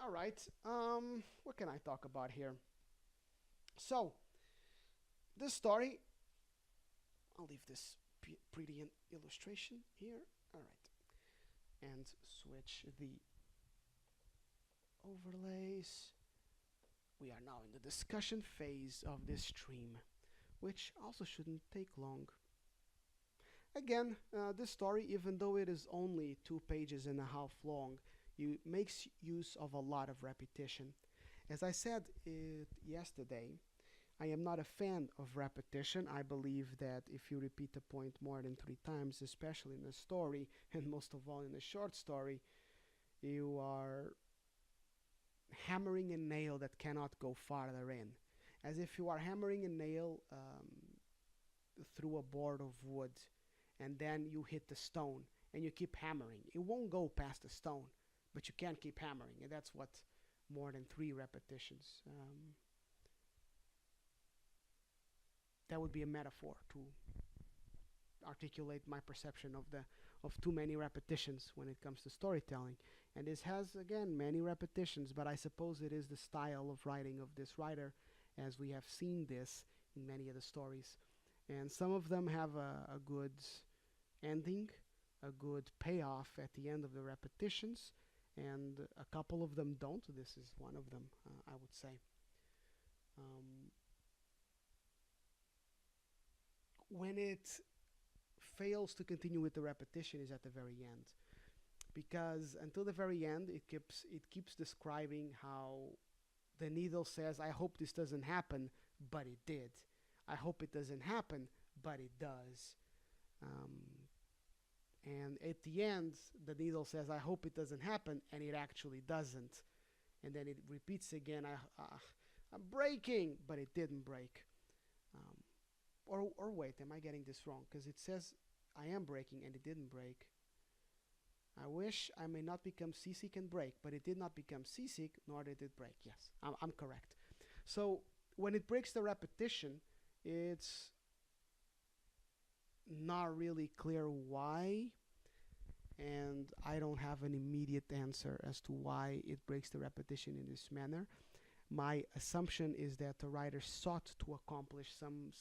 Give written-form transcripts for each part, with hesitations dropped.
All right. What can I talk about here? So, this story, I'll leave this pretty illustration here. All right. And switch the overlays. We are now in the discussion phase of this stream, which also shouldn't take long. Again, this story, even though it is only 2 pages and a half long, makes use of a lot of repetition. As I said yesterday, I am not a fan of repetition. I believe that if you repeat a point more than 3 times, especially in a story, and most of all in a short story, you are hammering a nail that cannot go farther in. As if you are hammering a nail through a board of wood, and then you hit the stone and you keep hammering. It won't go past the stone, but you can't keep hammering, and that's what more than 3 repetitions. That would be a metaphor to articulate my perception of too many repetitions when it comes to storytelling. And this has again many repetitions, but I suppose it is the style of writing of this writer, as we have seen this in many of the stories. And some of them have a good ending, a good payoff at the end of the repetitions, and a couple of them don't. This is one of them, I would say. Um, when it fails to continue with the repetition is at the very end, because until the very end it keeps describing how the needle says, I hope this doesn't happen, but it did. I hope it doesn't happen, but it does. um, and at the end the needle says, I hope it doesn't happen, and it actually doesn't. And then it repeats again, I'm breaking, but it didn't break. um, or wait, am I getting this wrong? Because it says I am breaking and it didn't break. I wish I may not become seasick and break, but it did not become seasick, nor did it break. Yes, I'm correct. So when it breaks the repetition, it's not really clear why, and I don't have an immediate answer as to why it breaks the repetition in this manner. My assumption is that the writer sought to accomplish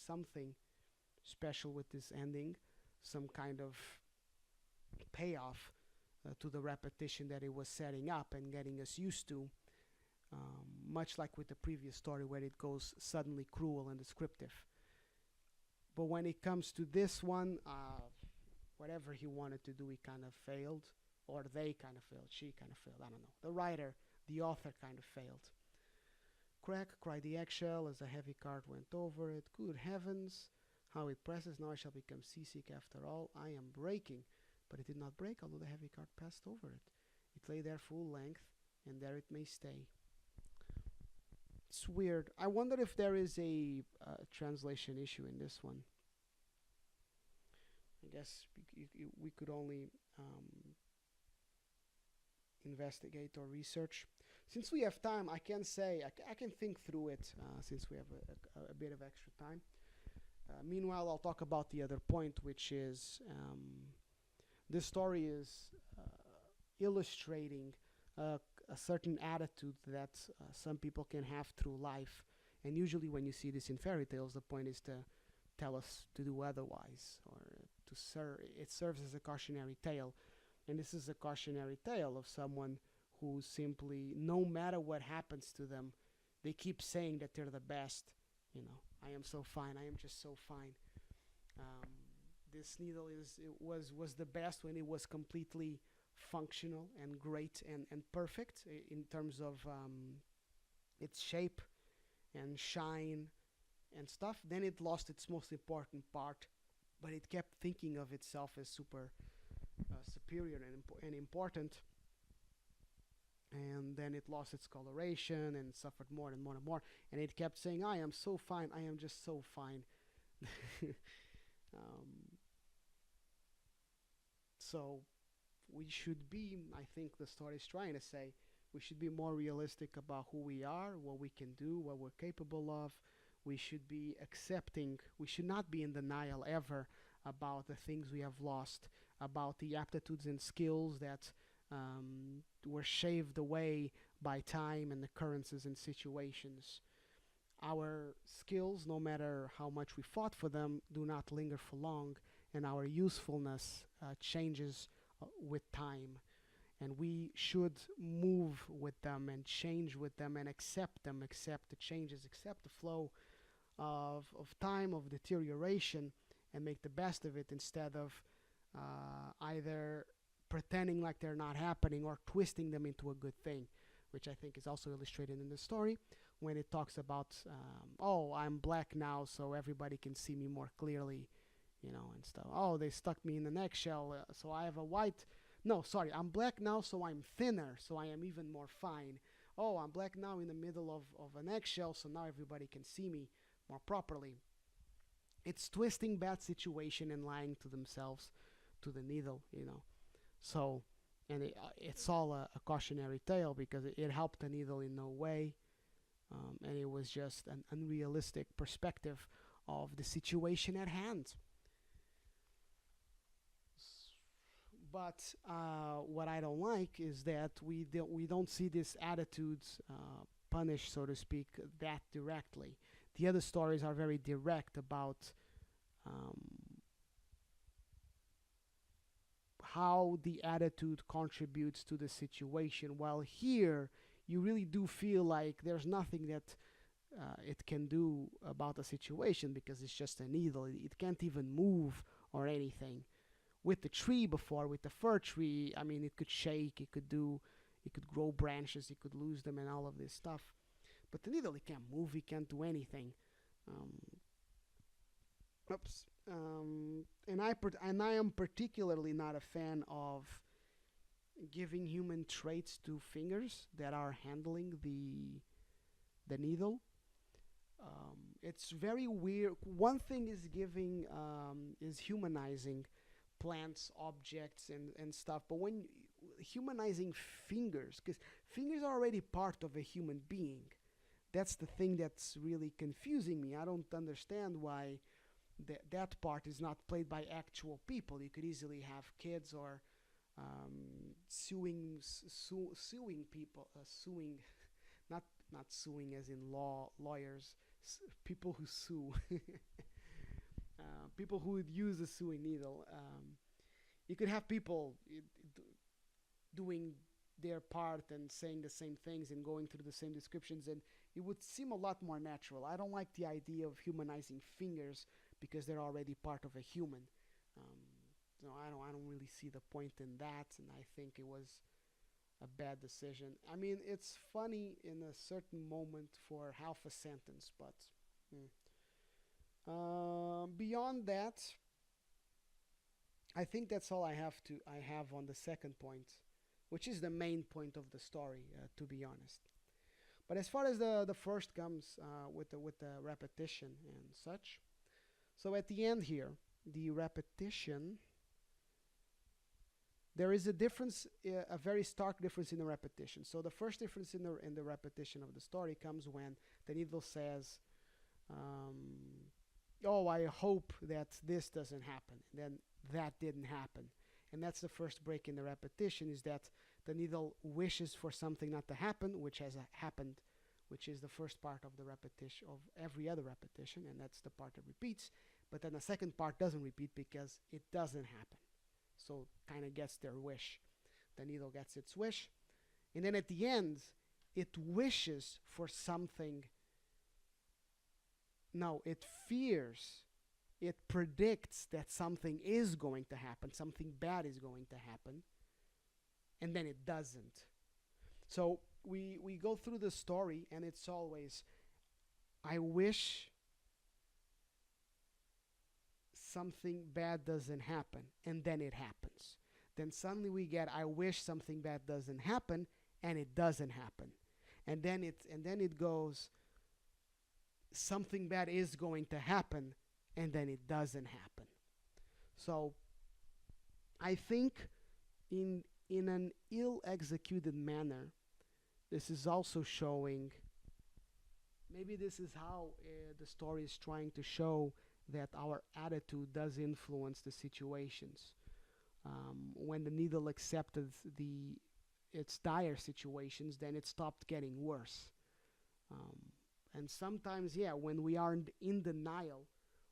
something special with this ending, some kind of payoff to the repetition that it was setting up and getting us used to, much like with the previous story where it goes suddenly cruel and descriptive. But when it comes to this one, whatever he wanted to do, he kind of failed, or they kind of failed, she kind of failed. I don't know. The writer, the author, kind of failed. Crack, cried the eggshell as a heavy cart went over it. Good heavens, how it presses! Now I shall become seasick after all. I am breaking. But it did not break, although the heavy cart passed over it. It lay there full length, and there it may stay. It's weird. I wonder if there is a translation issue in this one. I guess we could only investigate or research. Since we have time, I can say I can think through it, since we have a bit of extra time. Meanwhile, I'll talk about the other point, which is this story is illustrating a certain attitude that some people can have through life. And usually, when you see this in fairy tales, the point is to tell us to do otherwise, or it serves as a cautionary tale. And this is a cautionary tale of someone who simply, no matter what happens to them, they keep saying that they're the best. I am so fine. I am just so fine. This needle was the best when it was completely functional and great and perfect in terms of its shape and shine and stuff. Then it lost its most important part, but it kept thinking of itself as super superior and important. And then it lost its coloration and suffered more and more and more. And it kept saying, I am so fine. I am just so fine. um, so we should be, I think the story is trying to say, we should be more realistic about who we are, what we can do, what we're capable of. We should be accepting, we should not be in denial ever about the things we have lost, about the aptitudes and skills that were shaved away by time and occurrences and situations. Our skills, no matter how much we fought for them, do not linger for long, and our usefulness changes with time. And we should move with them and change with them and accept them, accept the changes, accept the flow of time, of deterioration, and make the best of it instead of either pretending like they're not happening or twisting them into a good thing, which I think is also illustrated in the story when it talks about, oh, I'm black now, so everybody can see me more clearly, and stuff. Oh, they stuck me in an eggshell, so I have a white. No, sorry, I'm black now, so I'm thinner, so I am even more fine. Oh, I'm black now in the middle of an eggshell, so now everybody can see me more properly. It's twisting bad situation and lying to themselves, to the needle. So, and it's all a cautionary tale because it helped the needle in no way, and it was just an unrealistic perspective of the situation at hand. But what I don't like is that we don't see these attitudes punished, so to speak, that directly. The other stories are very direct about um, how the attitude contributes to the situation. While here, you really do feel like there's nothing that it can do about the situation because it's just a needle. It can't even move or anything. With the tree before, with the fir tree, I mean, it could shake, it could grow branches, it could lose them, and all of this stuff. But the needle, it can't move, it can't do anything. Um, oops. And I am particularly not a fan of giving human traits to fingers that are handling the needle. It's very weird. One thing is giving is humanizing plants, objects, and stuff. But when humanizing fingers, because fingers are already part of a human being, that's the thing that's really confusing me. I don't understand why that part is not played by actual people. You could easily have kids or suing people, suing, not not suing as in lawyers, people who sue, people who would use a sewing needle. You could have people doing their part and saying the same things and going through the same descriptions, and it would seem a lot more natural. I don't like the idea of humanizing fingers because they're already part of a human. Um, so I don't really see the point in that, and I think it was a bad decision. I mean, it's funny in a certain moment for half a sentence, but beyond that, I think that's all I have on the second point, which is the main point of the story, to be honest. But as far as the first comes, with the repetition and such, so at the end here, the repetition, there is a difference, a very stark difference in the repetition. So the first difference in the repetition of the story comes when the needle says, "Oh, I hope that this doesn't happen." And then that didn't happen, and that's the first break in the repetition. Is that the needle wishes for something not to happen, which has happened, which is the first part of the repetition of every other repetition, and that's the part that repeats. But then the second part doesn't repeat because it doesn't happen. So kind of gets their wish. The needle gets its wish, and then at the end, it wishes for something. No, it fears. It predicts that something is going to happen, something bad is going to happen, and then it doesn't. So we go through the story, and it's always, I wish something bad doesn't happen, and then it happens. Then suddenly we get, I wish something bad doesn't happen, and it doesn't happen. And then it goes, something bad is going to happen, and then it doesn't happen. So I think in an ill executed manner, this is also showing, maybe this is how the story is trying to show that our attitude does influence the situations. When the needle accepted its dire situations, then it stopped getting worse. Um, and sometimes, yeah, when we are in denial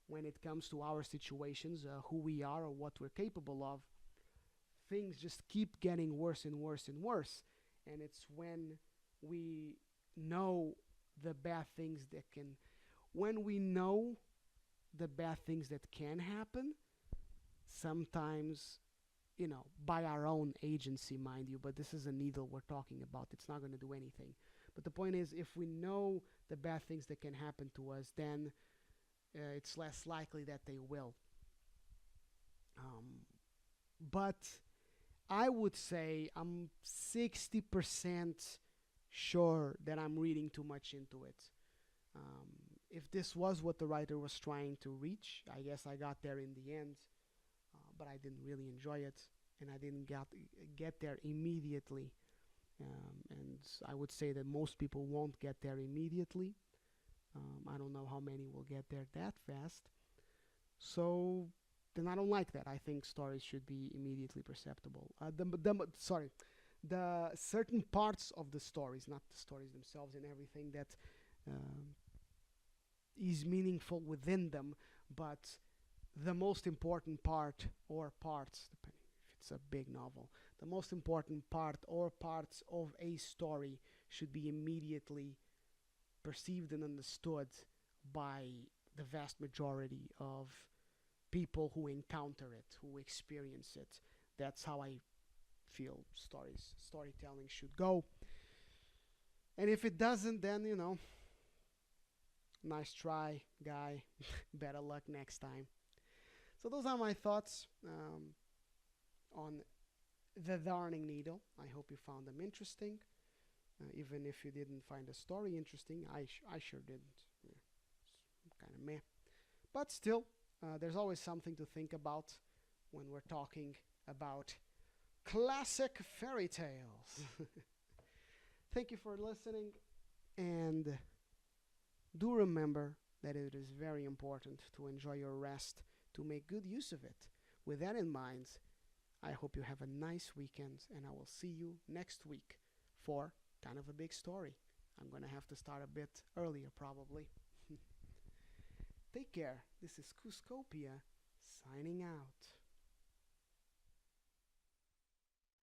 when it comes to our situations, who we are or what we're capable of, things just keep getting worse and worse and worse. And it's when we know the bad things that can, when we know the bad things that can happen, sometimes, by our own agency, mind you, but this is a needle we're talking about. It's not going to do anything. But the point is, if we know the bad things that can happen to us, then it's less likely that they will. Um, but I would say I'm 60% sure that I'm reading too much into it. Um, if this was what the writer was trying to reach, I guess I got there in the end, but I didn't really enjoy it, and I didn't get there immediately. And I would say that most people won't get there immediately. I don't know how many will get there that fast. So then I don't like that. I think stories should be immediately perceptible. The certain parts of the stories, not the stories themselves and everything that um, is meaningful within them, but the most important part or parts, depending if it's a big novel, the most important part or parts of a story should be immediately perceived and understood by the vast majority of people who encounter it, who experience it. That's how I feel storytelling should go. And if it doesn't, then nice try, guy. Better luck next time. So those are my thoughts on the Darning Needle. I hope you found them interesting. Even if you didn't find the story interesting, I sure didn't. Yeah, it's kind of meh. But still, there's always something to think about when we're talking about classic fairy tales. Thank you for listening, and do remember that it is very important to enjoy your rest, to make good use of it. With that in mind, I hope you have a nice weekend, and I will see you next week for kind of a big story. I'm going to have to start a bit earlier, probably. Take care. This is Cuscopia signing out.